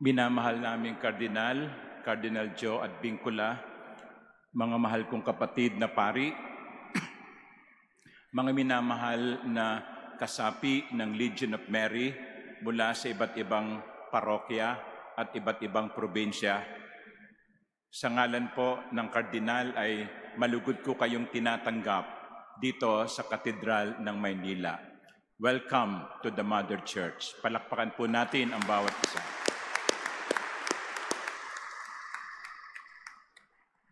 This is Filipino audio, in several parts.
Minamahal naming Kardinal, Cardinal Joe at Vincula, mga mahal kong kapatid na pari, mga minamahal na kasapi ng Legion of Mary mula sa iba't ibang parokya at iba't ibang probinsya. Sa ngalan po ng Kardinal ay malugod ko kayong tinatanggap dito sa Katedral ng Maynila. Welcome to the Mother Church. Palakpakan po natin ang bawat isa.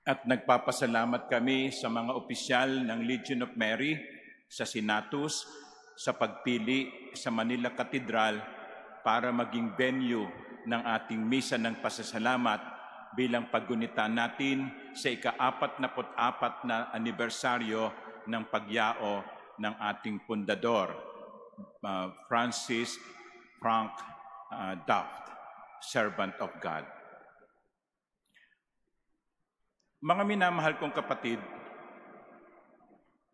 At nagpapasalamat kami sa mga opisyal ng Legion of Mary sa Senatus sa pagpili sa Manila Cathedral para maging venue ng ating misa ng pasasalamat bilang paggunita natin sa ika-44 na anibersaryo ng pagyao ng ating pundador, Francis Frank Daft, Servant of God. Mga minamahal kong kapatid,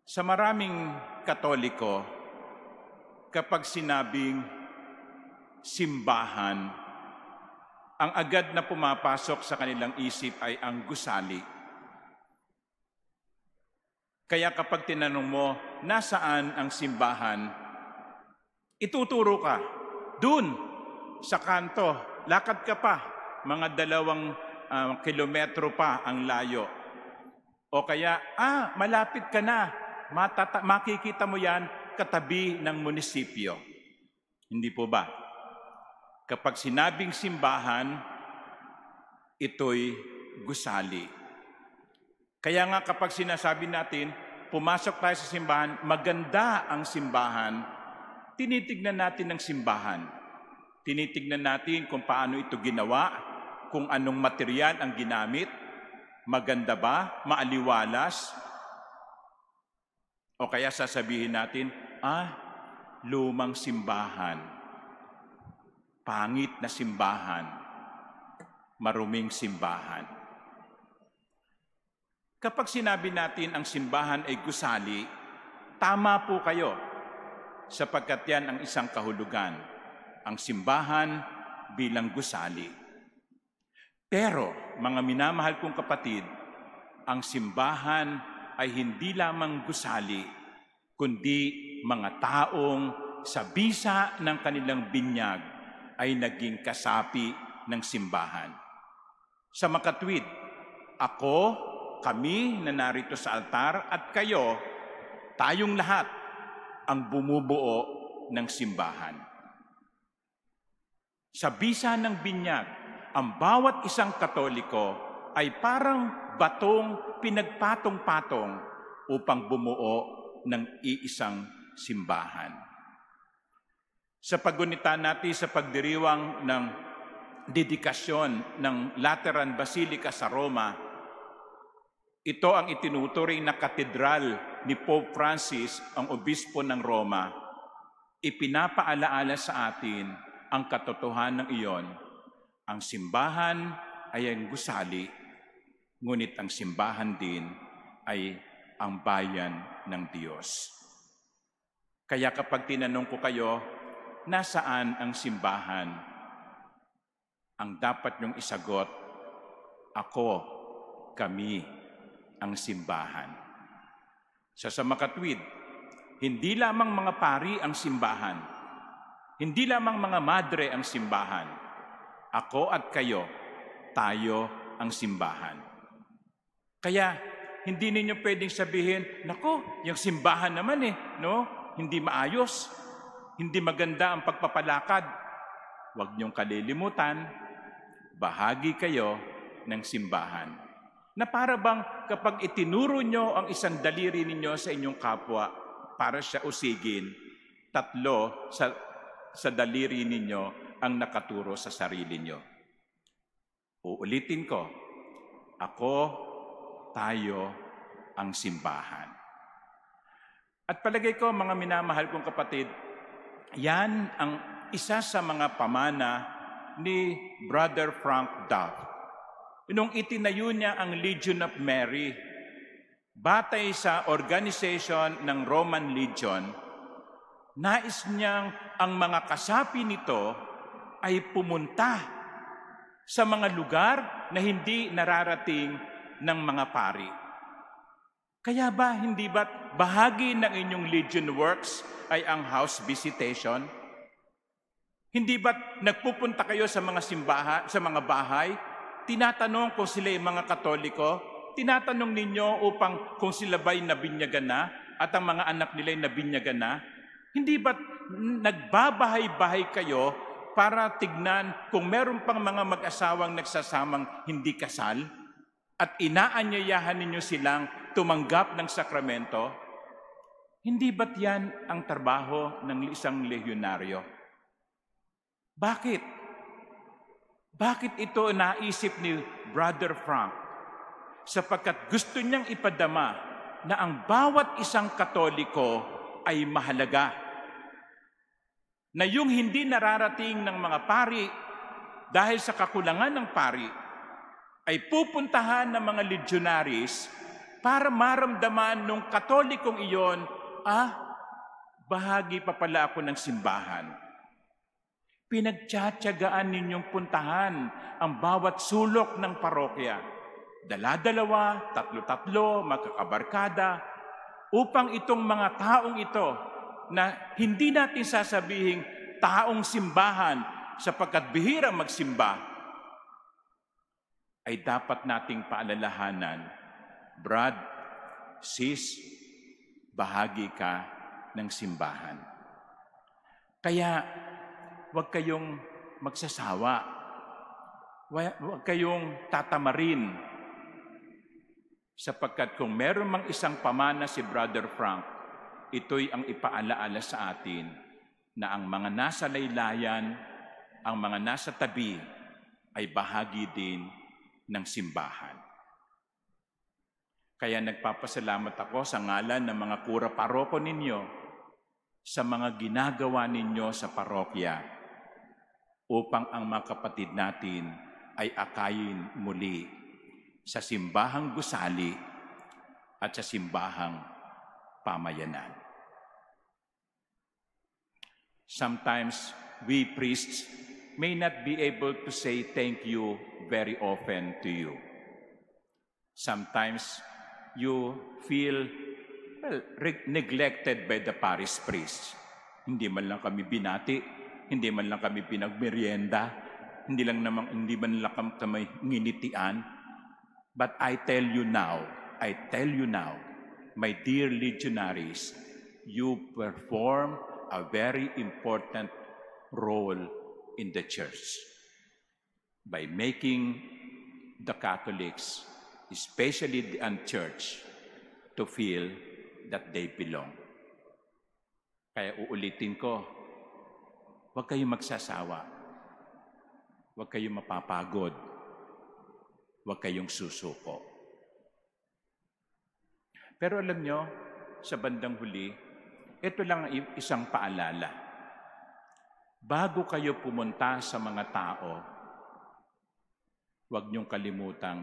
sa maraming Katoliko, kapag sinabing simbahan, ang agad na pumapasok sa kanilang isip ay ang gusali. Kaya kapag tinanong mo, nasaan ang simbahan? Ituturo ka, dun, sa kanto, lakad ka pa, mga 2 kilometro pa ang layo. O kaya, malapit ka na, makikita mo yan katabi ng munisipyo. Hindi po ba? Kapag sinabing simbahan, ito'y gusali. Kaya nga kapag sinasabi natin, pumasok tayo sa simbahan, maganda ang simbahan, tinitignan natin ang simbahan. Tinitignan natin kung paano ito ginawa, kung anong material ang ginamit, maganda ba, maaliwalas, o kaya sasabihin natin, lumang simbahan, pangit na simbahan, maruming simbahan. Kapag sinabi natin ang simbahan ay gusali, tama po kayo, sapagkat yan ang isang kahulugan, ang simbahan bilang gusali. Pero, mga minamahal kong kapatid, ang simbahan ay hindi lamang gusali, kundi mga taong sa bisa ng kanilang binyag ay naging kasapi ng simbahan. Sa makatwid, ako, kami na narito sa altar at kayo, tayong lahat ang bumubuo ng simbahan. Sa bisa ng binyag, ang bawat isang Katoliko ay parang batong pinagpatong-patong upang bumuo ng iisang simbahan. Sa paggunita natin sa pagdiriwang ng dedikasyon ng Lateran Basilica sa Roma, ito ang itinuturing na katedral ni Pope Francis, ang obispo ng Roma. Ipinapaalaala sa atin ang katotohanan ng iyon. Ang simbahan ay ang gusali, ngunit ang simbahan din ay ang bayan ng Diyos. Kaya kapag tinanong ko kayo, nasaan ang simbahan? Ang dapat niyong isagot, ako, kami, ang simbahan. Sa makatwid, hindi lamang mga pari ang simbahan, hindi lamang mga madre ang simbahan, ako at kayo, tayo ang simbahan. Kaya, hindi ninyo pwedeng sabihin, nako, yung simbahan naman no? Hindi maayos, hindi maganda ang pagpapalakad. Huwag niyong kalilimutan, bahagi kayo ng simbahan. Na para bang kapag itinuro nyo ang isang daliri ninyo sa inyong kapwa para siya usigin, 3 sa daliri ninyo ang nakaturo sa sarili nyo. Uulitin ko, ako, tayo, ang simbahan. At palagay ko, mga minamahal kong kapatid, yan ang isa sa mga pamana ni Brother Frank Daft. Nung itinayo niya ang Legion of Mary, batay sa organization ng Roman Legion, nais niyang ang mga kasapi nito ay pumunta sa mga lugar na hindi nararating ng mga pari. Kaya ba, hindi ba't bahagi ng inyong Legion works ay ang house visitation? Hindi ba't nagpupunta kayo sa mga simbahan, sa mga bahay, tinatanong kung sila ay mga Katoliko, tinatanong ninyo upang kung sila ba'y nabinyagan na at ang mga anak nila ay nabinyagan na? Hindi ba't nagbabahay-bahay kayo para tignan kung meron pang mga mag-asawang nagsasamang hindi kasal at inaanyayahan ninyo silang tumanggap ng sakramento? Hindi ba't yan ang trabaho ng isang lehyonaryo? Bakit? Bakit ito naisip ni Brother Frank? Sapagkat gusto niyang ipadama na ang bawat isang Katoliko ay mahalaga. Na yung hindi nararating ng mga pari dahil sa kakulangan ng pari ay pupuntahan ng mga legionaries para maramdaman nung Katolikong iyon, bahagi pa pala ako ng simbahan. Pinagtsatsagaan ninyong puntahan ang bawat sulok ng parokya. Dala-dalawa, tatlo-tatlo, magkakabarkada, upang itong mga taong ito na hindi natin sasabihing taong simbahan sapagkat bihirang magsimba, ay dapat nating paalalahanan, Brad, sis, bahagi ka ng simbahan. Kaya, huwag kayong magsasawa. Huwag kayong tatamarin. Sapagkat kung meron mang isang pamana si Brother Frank, ito'y ang ipaalaala sa atin na ang mga nasa laylayan, ang mga nasa tabi, ay bahagi din ng simbahan. Kaya nagpapasalamat ako sa ngalan ng mga kura paroko ninyo sa mga ginagawa ninyo sa parokya upang ang mga kapatid natin ay akayin muli sa simbahang gusali at sa simbahang pamayanan. Sometimes we priests may not be able to say thank you very often to you. Sometimes you feel neglected by the parish priests. Hindi man lang kami binati, hindi man lang kami pinagmerienda, hindi man lang kami nginitian. But I tell you now, my dear legionaries, you perform a very important role in the church by making the Catholics, especially the unchurched, to feel that they belong. Kaya uulitin ko, huwag kayong magsasawa. Huwag kayong mapapagod. Huwag kayong susuko. Pero alam nyo, sa bandang huli, ito lang isang paalala. Bago kayo pumunta sa mga tao, huwag niyong kalimutang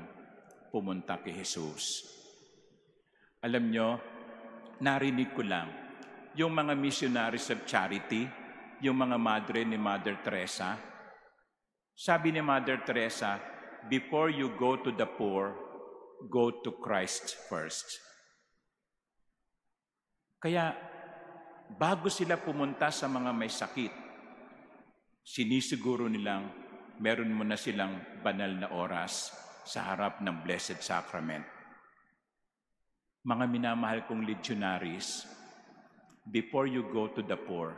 pumunta kay Jesus. Alam nyo, narinig ko lang, yung mga missionaries of charity, yung mga madre ni Mother Teresa, sabi ni Mother Teresa, before you go to the poor, go to Christ first. Kaya, bago sila pumunta sa mga may sakit, sinisiguro nilang meron mo na silang banal na oras sa harap ng Blessed Sacrament. Mga minamahal kong legionaries, before you go to the poor,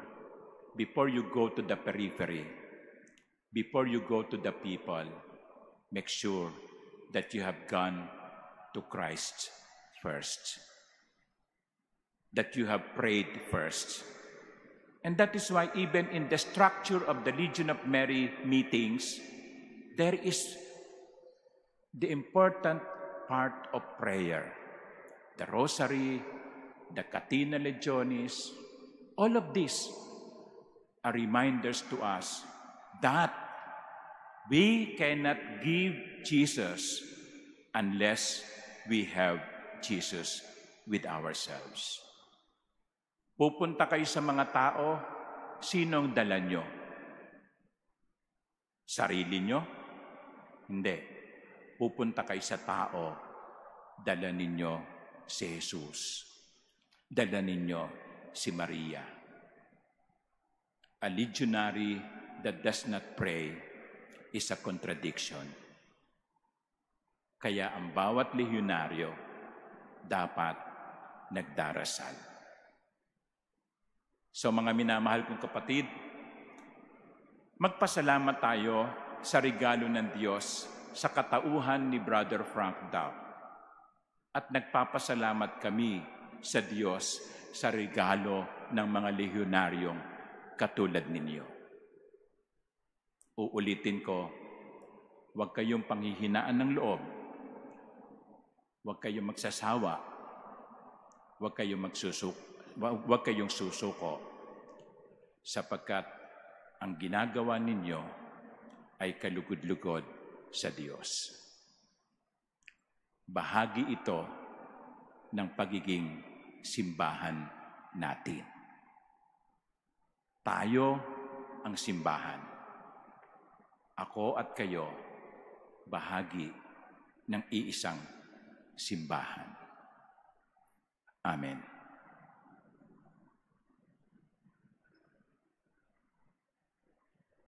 before you go to the periphery, before you go to the people, make sure that you have gone to Christ first. That you have prayed first. And that is why even in the structure of the Legion of Mary meetings, there is the important part of prayer. The Rosary, the Catena Legionis, all of these are reminders to us that we cannot give Jesus unless we have Jesus with ourselves. Pupunta kayo sa mga tao, sinong dala nyo? Sarili nyo? Hindi. Pupunta kayo sa tao, dala ninyo si Jesus. Dala ninyo si Maria. A legionary that does not pray is a contradiction. Kaya ang bawat lehyonaryo dapat nagdarasal. So mga minamahal kong kapatid, magpasalamat tayo sa regalo ng Diyos sa katauhan ni Brother Frank Daw. At nagpapasalamat kami sa Diyos sa regalo ng mga lehyonaryong katulad ninyo. Uulitin ko, huwag kayong panghihinaan ng loob. Huwag kayong magsasawa. Huwag kayong susuko. Sapagkat ang ginagawa ninyo ay kalugod-lugod sa Diyos. Bahagi ito ng pagiging simbahan natin. Tayo ang simbahan. Ako at kayo, bahagi ng iisang simbahan. Amen.